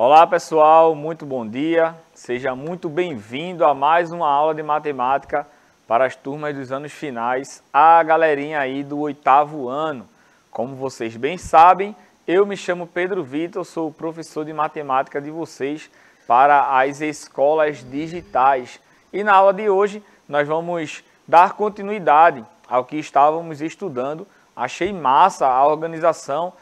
Olá pessoal, muito bom dia, seja muito bem-vindo a mais uma aula de matemática para as turmas dos anos finais, a galerinha aí do 8º ano. Como vocês bem sabem, eu me chamo Pedro Vitor, sou o professor de matemática de vocês para as escolas digitais. E na aula de hoje nós vamos dar continuidade ao que estávamos estudando. Achei massa a organização,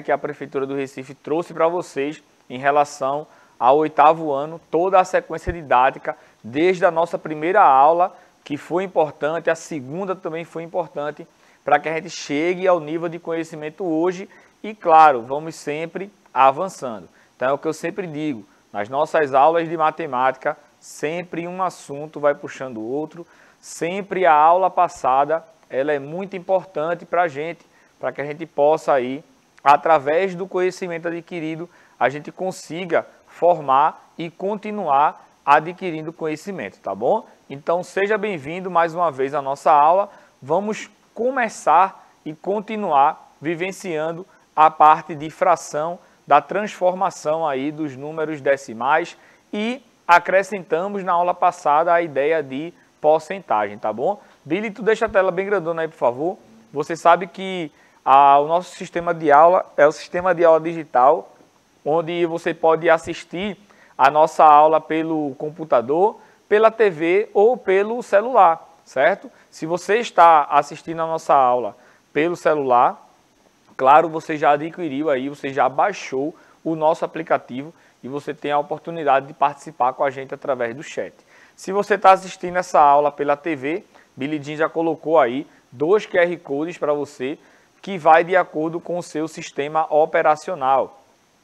que a Prefeitura do Recife trouxe para vocês em relação ao 8º ano, toda a sequência didática, desde a nossa primeira aula, que foi importante, a segunda também foi importante, para que a gente chegue ao nível de conhecimento hoje e, claro, vamos sempre avançando. Então é o que eu sempre digo, nas nossas aulas de matemática, sempre um assunto vai puxando o outro, sempre a aula passada, ela é muito importante para a gente, para que a gente possa aí, através do conhecimento adquirido, a gente consiga formar e continuar adquirindo conhecimento, tá bom? Então seja bem-vindo mais uma vez à nossa aula. Vamos começar e continuar vivenciando a parte de fração, da transformação aí dos números decimais e acrescentamos na aula passada a ideia de porcentagem, tá bom? Billy, tu deixa a tela bem grandona aí, por favor. Você sabe que o nosso sistema de aula é o sistema de aula digital, onde você pode assistir a nossa aula pelo computador, pela TV ou pelo celular, certo? Se você está assistindo a nossa aula pelo celular, claro, você já adquiriu aí, você já baixou o nosso aplicativo e você tem a oportunidade de participar com a gente através do chat. Se você está assistindo essa aula pela TV, Billy Jean já colocou aí 2 QR Codes para você, que vai de acordo com o seu sistema operacional.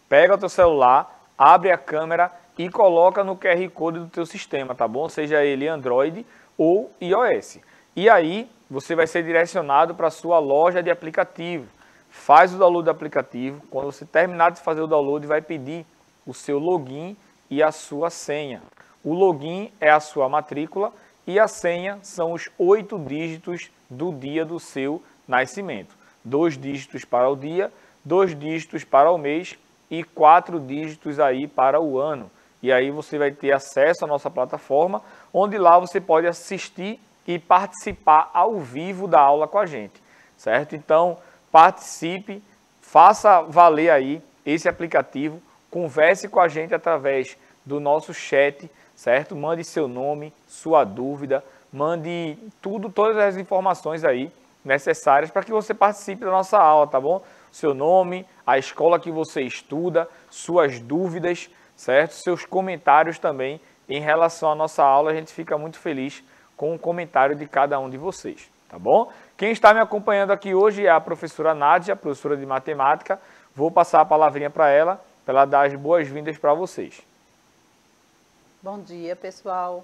Pega o teu celular, abre a câmera e coloca no QR Code do teu sistema, tá bom? Seja ele Android ou iOS. E aí você vai ser direcionado para a sua loja de aplicativo. Faz o download do aplicativo. Quando você terminar de fazer o download, vai pedir o seu login e a sua senha. O login é a sua matrícula e a senha são os 8 dígitos do dia do seu nascimento. 2 dígitos para o dia, 2 dígitos para o mês e 4 dígitos aí para o ano. E aí você vai ter acesso à nossa plataforma, onde lá você pode assistir e participar ao vivo da aula com a gente, certo? Então, participe, faça valer aí esse aplicativo, converse com a gente através do nosso chat, certo? Mande seu nome, sua dúvida, mande todas as informações aí necessárias para que você participe da nossa aula, tá bom? Seu nome, a escola que você estuda, suas dúvidas, certo? Seus comentários também em relação à nossa aula, a gente fica muito feliz com o comentário de cada um de vocês, tá bom? Quem está me acompanhando aqui hoje é a professora Nádia, professora de matemática. Vou passar a palavrinha para ela dar as boas-vindas para vocês. Bom dia, pessoal.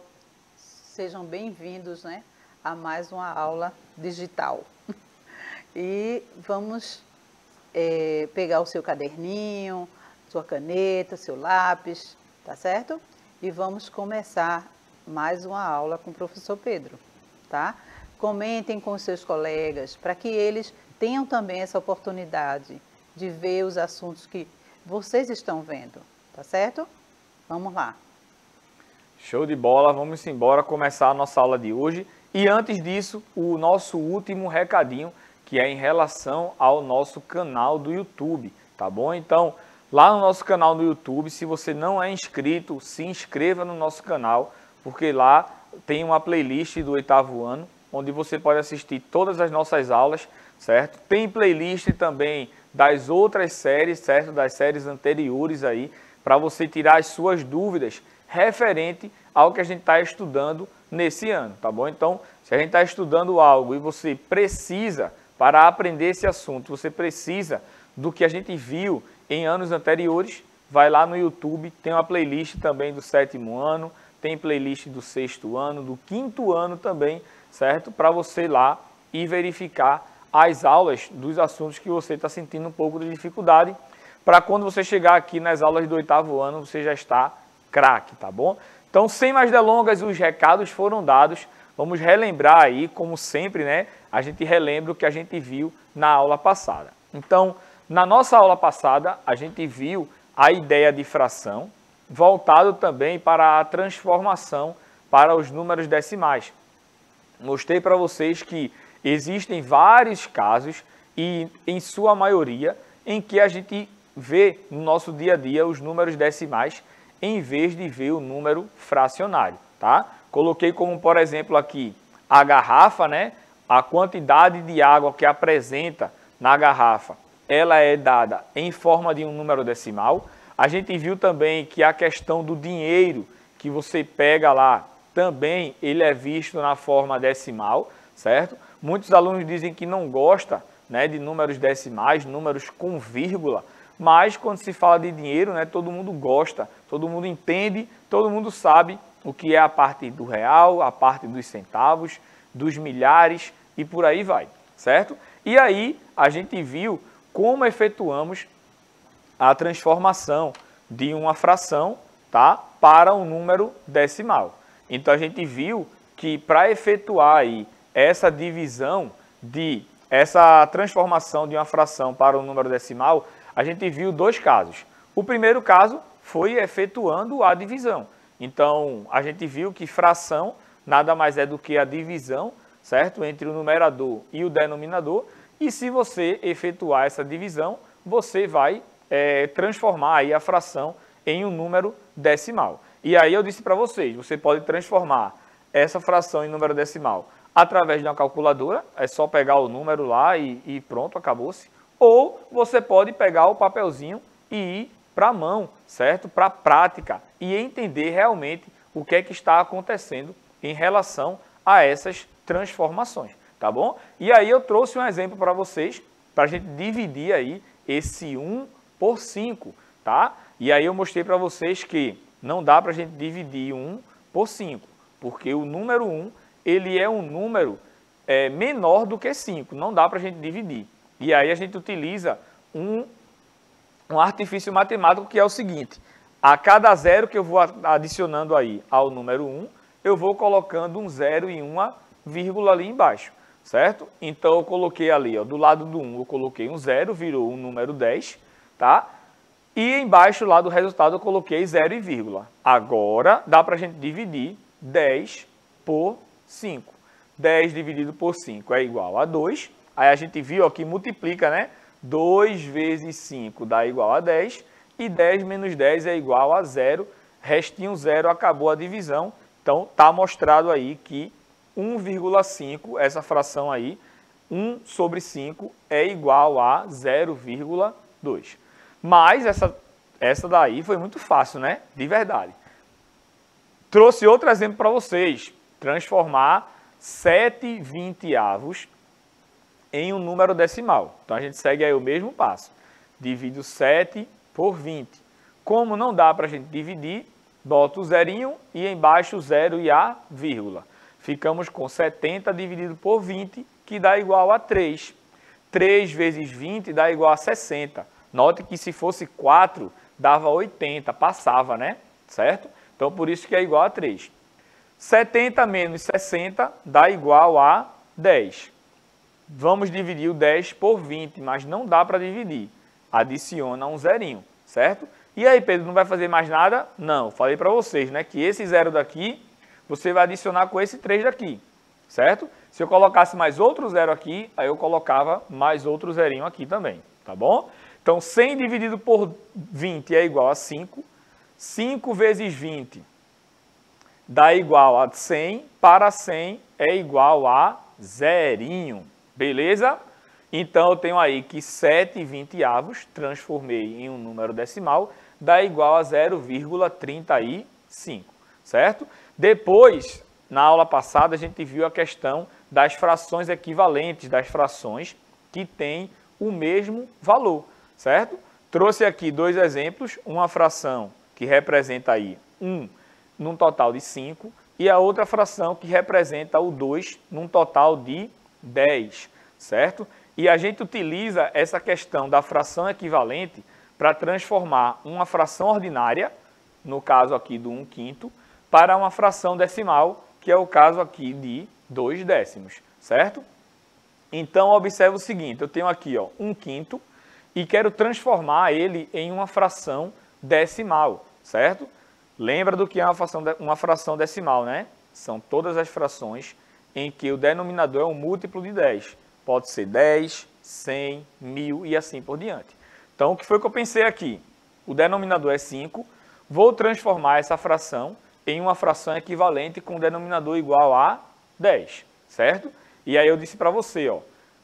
Sejam bem-vindos, a mais uma aula digital. E vamos pegar o seu caderninho, sua caneta, seu lápis, tá certo? E vamos começar mais uma aula com o professor Pedro, tá? Comentem com os seus colegas para que eles tenham também essa oportunidade de ver os assuntos que vocês estão vendo, tá certo? Vamos lá. Show de bola, vamos embora começar a nossa aula de hoje. E antes disso, o nosso último recadinho, que é em relação ao nosso canal do YouTube, tá bom? Então, lá no nosso canal do YouTube, se você não é inscrito, se inscreva no nosso canal, porque lá tem uma playlist do 8º ano, onde você pode assistir todas as nossas aulas, certo? Tem playlist também das outras séries, certo? Das séries anteriores aí, para você tirar as suas dúvidas referente ao que a gente está estudando nesse ano, tá bom? Então, se a gente está estudando algo e você precisa, para aprender esse assunto, você precisa do que a gente viu em anos anteriores, vai lá no YouTube, tem uma playlist também do 7º ano, tem playlist do 6º ano, do 5º ano também, certo? Para você ir lá e verificar as aulas dos assuntos que você está sentindo um pouco de dificuldade, para quando você chegar aqui nas aulas do 8º ano, você já está craque, tá bom? Então, sem mais delongas, os recados foram dados. Vamos relembrar aí, como sempre, a gente relembra o que a gente viu na aula passada. Então, na nossa aula passada, a gente viu a ideia de fração, voltado também para a transformação para os números decimais. Mostrei para vocês que existem vários casos e, em sua maioria, em que a gente vê no nosso dia a dia os números decimais em vez de ver o número fracionário, tá? Coloquei como, por exemplo, aqui a garrafa, né? A quantidade de água que apresenta na garrafa, ela é dada em forma de um número decimal. A gente viu também que a questão do dinheiro que você pega lá, também ele é visto na forma decimal, certo? Muitos alunos dizem que não gostam, né, de números decimais, números com vírgula, mas quando se fala de dinheiro, né, todo mundo gosta, todo mundo entende, todo mundo sabe o que é a parte do real, a parte dos centavos, dos milhares e por aí vai, certo? E aí a gente viu como efetuamos a transformação de uma fração, tá, para um número decimal. Então a gente viu que para efetuar aí essa divisão essa transformação de uma fração para um número decimal, a gente viu dois casos. O primeiro caso foi efetuando a divisão. Então a gente viu que fração nada mais é do que a divisão, certo, entre o numerador e o denominador. E se você efetuar essa divisão, você vai transformar aí a fração em um número decimal. E aí eu disse para vocês, você pode transformar essa fração em número decimal através de uma calculadora, é só pegar o número lá e pronto, acabou-se. Ou você pode pegar o papelzinho e ir para a mão, certo? Para a prática e entender realmente o que é que está acontecendo em relação a essas transformações, tá bom? E aí eu trouxe um exemplo para vocês, para a gente dividir aí esse 1 por 5, tá? E aí eu mostrei para vocês que não dá para a gente dividir 1 por 5, porque o número 1, ele é um número menor do que 5, não dá para a gente dividir. E aí a gente utiliza um artifício matemático que é o seguinte, a cada zero que eu vou adicionando aí ao número 1, eu vou colocando um zero e uma vírgula ali embaixo, certo? Então eu coloquei ali, ó, do lado do 1 eu coloquei um zero, virou um número 10, tá? E embaixo lá do resultado eu coloquei 0 e vírgula. Agora dá para a gente dividir 10 por 5. 10 dividido por 5 é igual a 2. Aí a gente viu aqui, multiplica, né? 2 vezes 5 dá igual a 10. E 10 menos 10 é igual a 0. Restinho 0, acabou a divisão. Então está mostrado aí que 1,5, essa fração aí, 1 sobre 5 é igual a 0,2. Mas essa daí foi muito fácil, né? De verdade. Trouxe outro exemplo para vocês. Transformar 7/20 em um número decimal. Então a gente segue aí o mesmo passo. Divide o 7 por 20. Como não dá para a gente dividir, bota o zerinho e embaixo o 0 e a vírgula. Ficamos com 70 dividido por 20, que dá igual a 3. 3 vezes 20 dá igual a 60. Note que se fosse 4, dava 80, passava, né? Certo? Então, por isso que é igual a 3. 70 menos 60 dá igual a 10. Vamos dividir o 10 por 20, mas não dá para dividir. Adiciona um zerinho, certo? E aí, Pedro, não vai fazer mais nada? Não, falei para vocês, né? Que esse 0 daqui, você vai adicionar com esse 3 daqui, certo? Se eu colocasse mais outro 0 aqui, aí eu colocava mais outro zerinho aqui também, tá bom? Então, 100 dividido por 20 é igual a 5. 5 vezes 20 dá igual a 100. Para 100 é igual a zerinho. Beleza? Então, eu tenho aí que 7/20, transformei em um número decimal, dá igual a 0,35. Certo? Depois, na aula passada, a gente viu a questão das frações equivalentes, das frações que têm o mesmo valor. Certo? Trouxe aqui dois exemplos, uma fração que representa aí 1 num total de 5 e a outra fração que representa o 2 num total de 10, certo? E a gente utiliza essa questão da fração equivalente para transformar uma fração ordinária, no caso aqui do 1/5, para uma fração decimal, que é o caso aqui de 2 décimos, certo? Então, observe o seguinte, eu tenho aqui ó, 1/5, e quero transformar ele em uma fração decimal, certo? Lembra do que é uma fração decimal, né? São todas as frações em que o denominador é um múltiplo de 10. Pode ser 10, 100, 1000 e assim por diante. Então, o que foi que eu pensei aqui? O denominador é 5, vou transformar essa fração em uma fração equivalente com o denominador igual a 10, certo? E aí eu disse para você, ó,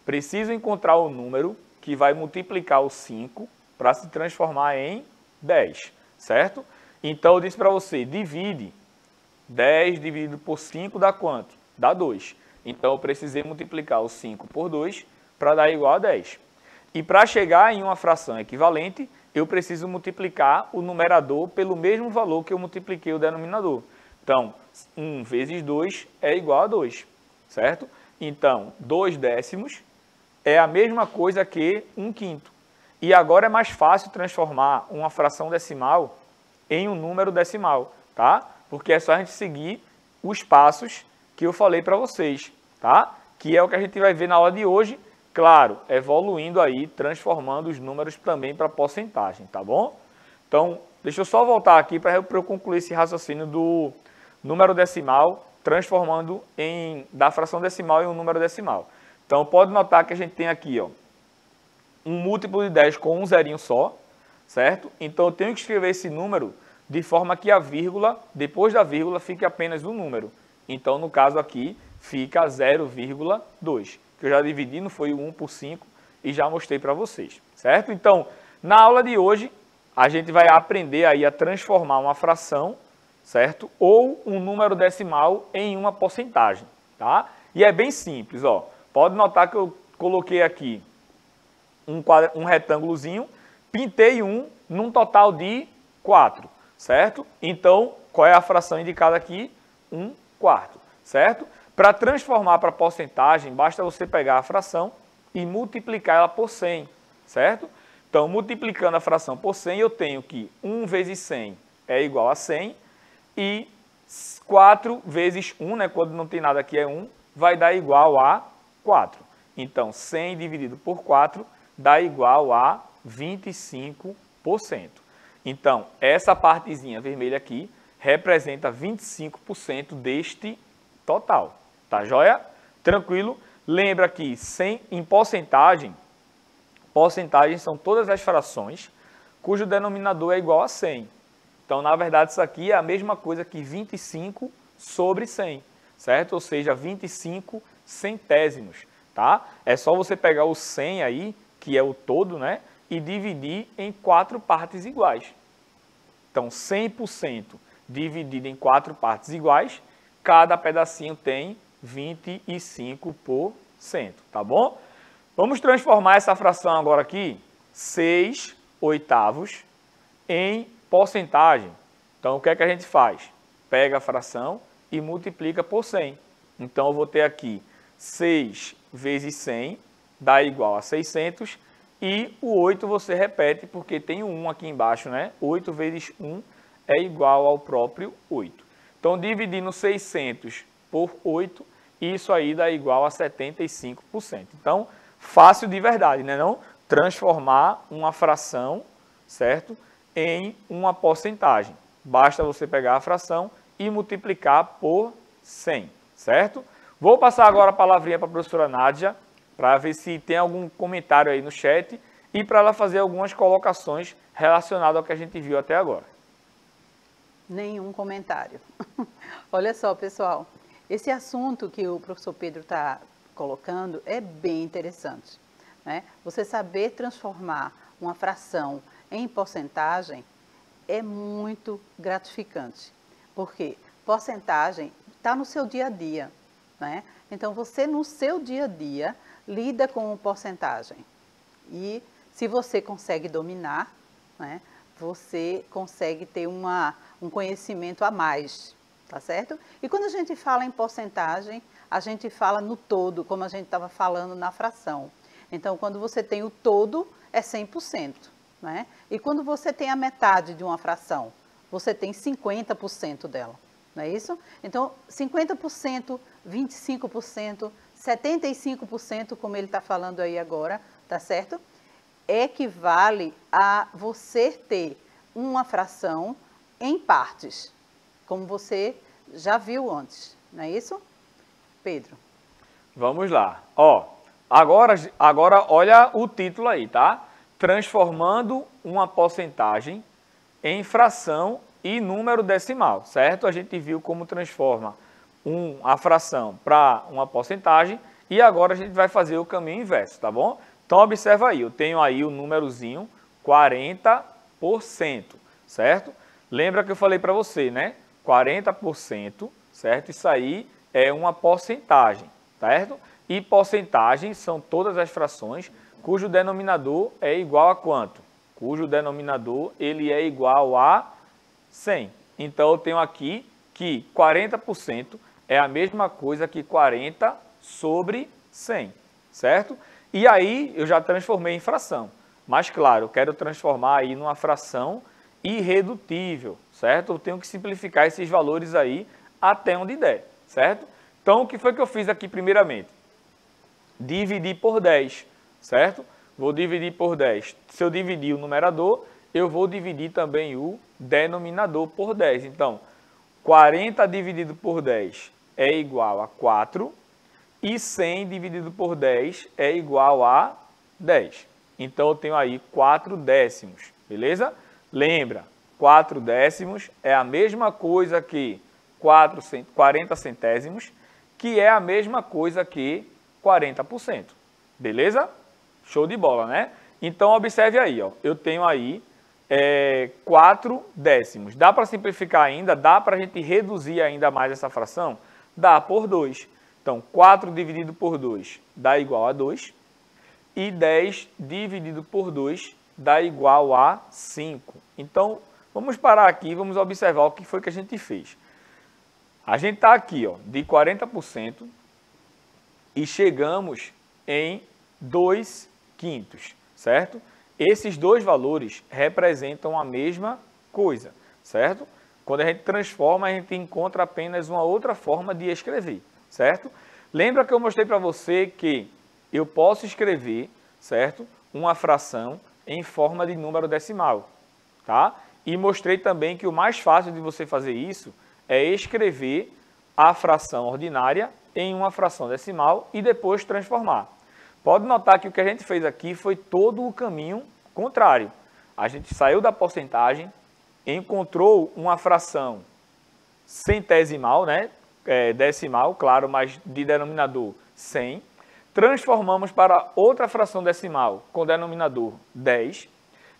preciso encontrar o número que vai multiplicar o 5 para se transformar em 10, certo? Então, eu disse para você, divide 10 dividido por 5 dá quanto? Dá 2. Então, eu precisei multiplicar o 5 por 2 para dar igual a 10. E para chegar em uma fração equivalente, eu preciso multiplicar o numerador pelo mesmo valor que eu multipliquei o denominador. Então, 1 vezes 2 é igual a 2, certo? Então, 2 décimos é a mesma coisa que 1/5. E agora é mais fácil transformar uma fração decimal em um número decimal, tá? Porque é só a gente seguir os passos que eu falei para vocês, tá? Que é o que a gente vai ver na aula de hoje, claro, evoluindo aí, transformando os números também para porcentagem, tá bom? Então, deixa eu só voltar aqui para eu concluir esse raciocínio do número decimal, transformando da fração decimal em um número decimal. Então, pode notar que a gente tem aqui, ó, um múltiplo de 10 com um zerinho só, certo? Então, eu tenho que escrever esse número de forma que a vírgula, depois da vírgula, fique apenas um número. Então, no caso aqui, fica 0,2, que eu já dividi, não foi o 1 por 5, e já mostrei para vocês, certo? Então, na aula de hoje, a gente vai aprender aí a transformar uma fração, certo? Ou um número decimal em uma porcentagem, tá? E é bem simples, ó. Pode notar que eu coloquei aqui um retângulozinho, pintei num total de 4, certo? Então, qual é a fração indicada aqui? 1/4, certo? Para transformar para porcentagem, basta você pegar a fração e multiplicar ela por 100, certo? Então, multiplicando a fração por 100, eu tenho que 1 vezes 100 é igual a 100 e 4 vezes 1, né, quando não tem nada aqui é 1, vai dar igual a 4. Então, 100 dividido por 4 dá igual a 25%. Então, essa partezinha vermelha aqui representa 25% deste total. Tá joia? Tranquilo? Lembra que em porcentagem são todas as frações cujo denominador é igual a 100. Então, na verdade, isso aqui é a mesma coisa que 25 sobre 100, certo? Ou seja, 25 centésimos, tá? É só você pegar o 100 aí, que é o todo, né? E dividir em 4 partes iguais. Então, 100% dividido em 4 partes iguais, cada pedacinho tem 25%, tá bom? Vamos transformar essa fração agora aqui, 6/8, em porcentagem. Então, o que é que a gente faz? Pega a fração e multiplica por 100. Então, eu vou ter aqui 6 vezes 100 dá igual a 600 e o 8 você repete porque tem o 1 aqui embaixo, né? 8 vezes 1 é igual ao próprio 8. Então, dividindo 600 por 8, isso aí dá igual a 75%. Então, fácil de verdade, né? Não transformar uma fração, certo? Em uma porcentagem. Basta você pegar a fração e multiplicar por 100, certo? Vou passar agora a palavrinha para a professora Nádia, para ver se tem algum comentário aí no chat e para ela fazer algumas colocações relacionadas ao que a gente viu até agora. Nenhum comentário. Olha só, pessoal, esse assunto que o professor Pedro está colocando é bem interessante, né? Você saber transformar uma fração em porcentagem é muito gratificante, porque porcentagem está no seu dia a dia, né? Então, você no seu dia a dia lida com porcentagem e se você consegue dominar, né, você consegue ter um conhecimento a mais, tá certo? E quando a gente fala em porcentagem, a gente fala no todo, como a gente estava falando na fração. Então, quando você tem o todo, é 100%, né? E quando você tem a metade de uma fração, você tem 50% dela, não é isso? Então, 50%, 25%, 75%, como ele está falando aí agora, tá certo? Equivale a você ter uma fração em partes, como você já viu antes, não é isso, Pedro? Vamos lá. Ó, agora olha o título aí, tá? Transformando uma porcentagem em fração e número decimal, certo? A gente viu como transforma a fração para uma porcentagem e agora a gente vai fazer o caminho inverso, tá bom? Então, observa aí, eu tenho aí o númerozinho 40%, certo? Lembra que eu falei para você, né? 40%, certo? Isso aí é uma porcentagem, certo? E porcentagem são todas as frações cujo denominador é igual a quanto? Cujo denominador ele é igual a 100. Então, eu tenho aqui que 40% é a mesma coisa que 40 sobre 100, certo? E aí, eu já transformei em fração. Mas, claro, eu quero transformar aí numa fração irredutível, certo? Eu tenho que simplificar esses valores aí até onde der, certo? Então, o que foi que eu fiz aqui primeiramente? Dividir por 10, certo? Vou dividir por 10. Se eu dividir o numerador, eu vou dividir também o denominador por 10. Então, 40 dividido por 10 é igual a 4 e 100 dividido por 10 é igual a 10. Então, eu tenho aí 4 décimos, beleza? Lembra, 4 décimos é a mesma coisa que 40 centésimos, que é a mesma coisa que 40%, beleza? Show de bola, né? Então, observe aí, ó, eu tenho aí 4 décimos. Dá para simplificar ainda? Dá para a gente reduzir ainda mais essa fração? Dá por 2. Então, 4 dividido por 2 dá igual a 2. E 10 dividido por 2 dá igual a 5. Então, vamos parar aqui e vamos observar o que foi que a gente fez. A gente está aqui, ó, de 40% e chegamos em 2/5, certo? Esses dois valores representam a mesma coisa, certo? Quando a gente transforma, a gente encontra apenas uma outra forma de escrever, certo? Lembra que eu mostrei para você que eu posso escrever, certo? Uma fração em forma de número decimal, tá? E mostrei também que o mais fácil de você fazer isso é escrever a fração ordinária em uma fração decimal e depois transformar. Pode notar que o que a gente fez aqui foi todo o caminho contrário. A gente saiu da porcentagem, encontrou uma fração centesimal, né? Decimal, claro, mas de denominador 100. Transformamos para outra fração decimal com denominador 10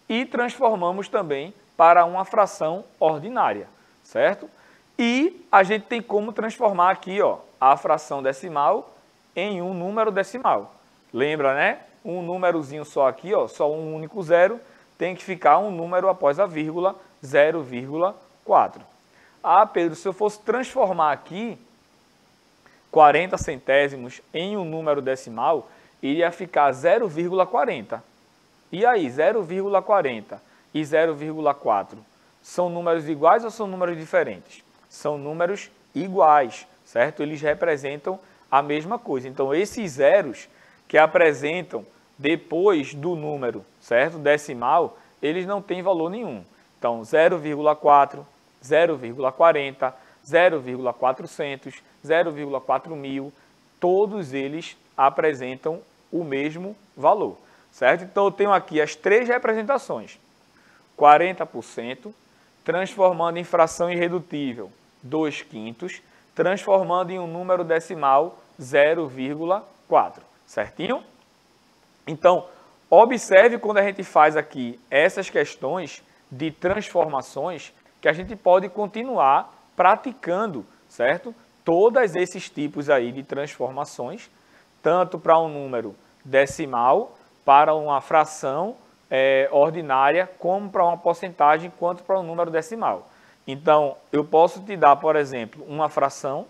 e transformamos também para uma fração ordinária, certo? E a gente tem como transformar aqui, ó, a fração decimal em um número decimal. Lembra, né? Um númerozinho só aqui, ó, só um único zero, tem que ficar um número após a vírgula, 0,4. Ah, Pedro, se eu fosse transformar aqui 40 centésimos em um número decimal, iria ficar 0,40. E aí, 0,40 e 0,4 são números iguais ou são números diferentes? São números iguais, certo? Eles representam a mesma coisa. Então, esses zeros que apresentam depois do número, certo? Decimal, eles não têm valor nenhum. Então, 0,4, 0,40, 0,400, 0,4000, todos eles apresentam o mesmo valor, certo? Então, eu tenho aqui as três representações. 40%, transformando em fração irredutível, 2/5, transformando em um número decimal, 0,4, certinho? Então, observe quando a gente faz aqui essas questões de transformações, que a gente pode continuar praticando, certo? Todos esses tipos aí de transformações, tanto para um número decimal, para uma fração ordinária, como para uma porcentagem, quanto para um número decimal. Então, eu posso te dar, por exemplo, uma fração,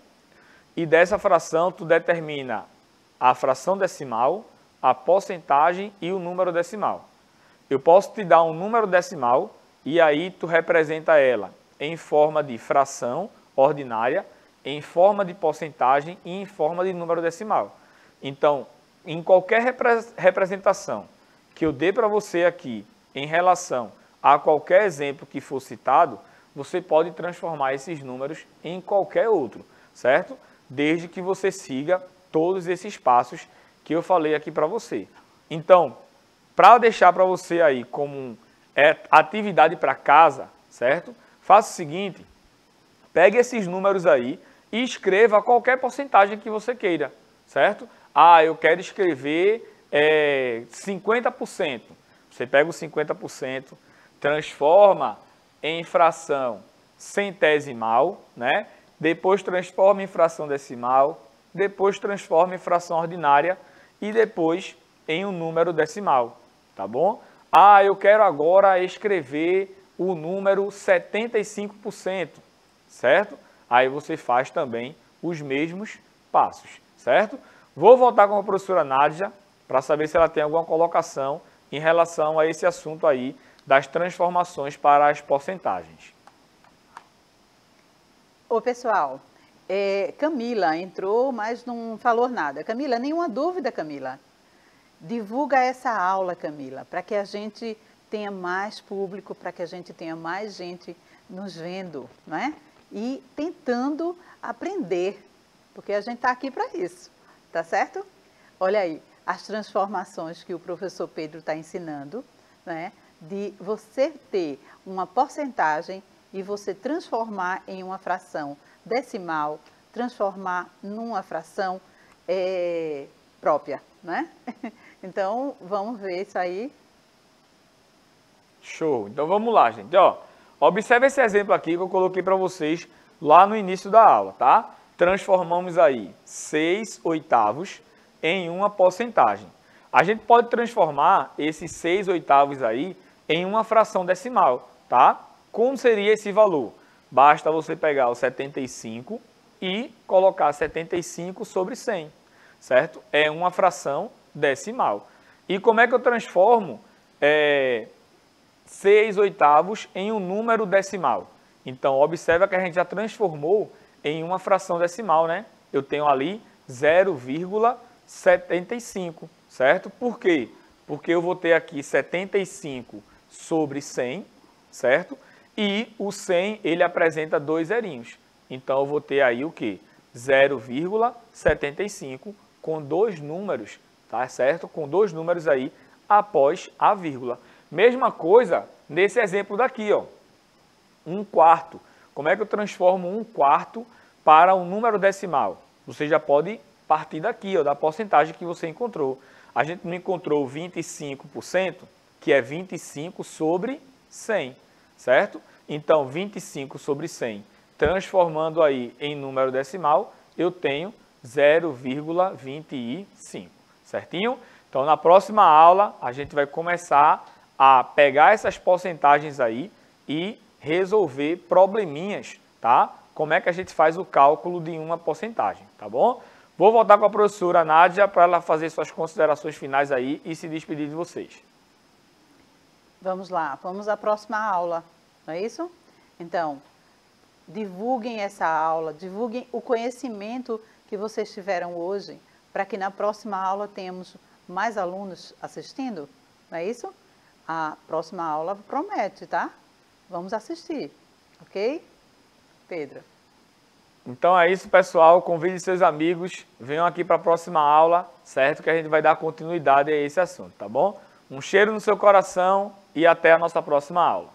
e dessa fração tu determina a fração decimal, a porcentagem e o número decimal. Eu posso te dar um número decimal, e aí tu representa ela em forma de fração ordinária, em forma de porcentagem e em forma de número decimal. Então, em qualquer representação que eu dê para você aqui em relação a qualquer exemplo que for citado, você pode transformar esses números em qualquer outro, certo? Desde que você siga todos esses passos que eu falei aqui para você. Então, para deixar para você aí como atividade para casa, certo? Faça o seguinte, pegue esses números aí e escreva qualquer porcentagem que você queira, certo? Ah, eu quero escrever 50%. Você pega o 50%, transforma em fração centesimal, né? Depois transforma em fração decimal, depois transforma em fração ordinária e depois em um número decimal, tá bom? Ah, eu quero agora escrever o número 75%, certo? Aí você faz também os mesmos passos, certo? Vou voltar com a professora Nádia para saber se ela tem alguma colocação em relação a esse assunto aí das transformações para as porcentagens. Ô, pessoal, Camila entrou, mas não falou nada. Camila, nenhuma dúvida, Camila? Divulga essa aula, Camila, para que a gente tenha mais público, para que a gente tenha mais gente nos vendo, não é? E tentando aprender, porque a gente está aqui para isso, tá certo? Olha aí, as transformações que o professor Pedro está ensinando, né? De você ter uma porcentagem e você transformar em uma fração decimal, transformar numa fração própria, né? Então, vamos ver isso aí. Show! Então, vamos lá, gente. Ó, observe esse exemplo aqui que eu coloquei para vocês lá no início da aula, tá? Transformamos aí 6/8 em uma porcentagem. A gente pode transformar esses 6/8 aí em uma fração decimal, tá? Como seria esse valor? Basta você pegar o 75 e colocar 75 sobre 100, certo? É uma fração decimal. E como é que eu transformo 6/8 em um número decimal? Então, observa que a gente já transformou em uma fração decimal, né? Eu tenho ali 0,75, certo? Por quê? Porque eu vou ter aqui 75 sobre 100, certo? E o 100, ele apresenta 2 zerinhos. Então, eu vou ter aí o quê? 0,75 com 2 números, tá certo? Com 2 números aí após a vírgula. Mesma coisa nesse exemplo daqui, ó. 1/4. Como é que eu transformo 1/4 para um número decimal? Você já pode partir daqui, ó, da porcentagem que você encontrou. A gente não encontrou 25%, que é 25 sobre 100, certo? Então, 25 sobre 100, transformando aí em número decimal, eu tenho 0,25, certinho? Então, na próxima aula, a gente vai começar a pegar essas porcentagens aí e resolver probleminhas, tá? Como é que a gente faz o cálculo de uma porcentagem, tá bom? Vou voltar com a professora Nádia para ela fazer suas considerações finais aí e se despedir de vocês. Vamos lá, vamos à próxima aula, não é isso? Então, divulguem essa aula, divulguem o conhecimento que vocês tiveram hoje, para que na próxima aula tenhamos mais alunos assistindo, não é isso? A próxima aula promete, tá? Vamos assistir, ok? Pedro. Então é isso, pessoal. Convide seus amigos, venham aqui para a próxima aula, certo? Que a gente vai dar continuidade a esse assunto, tá bom? Um cheiro no seu coração e até a nossa próxima aula.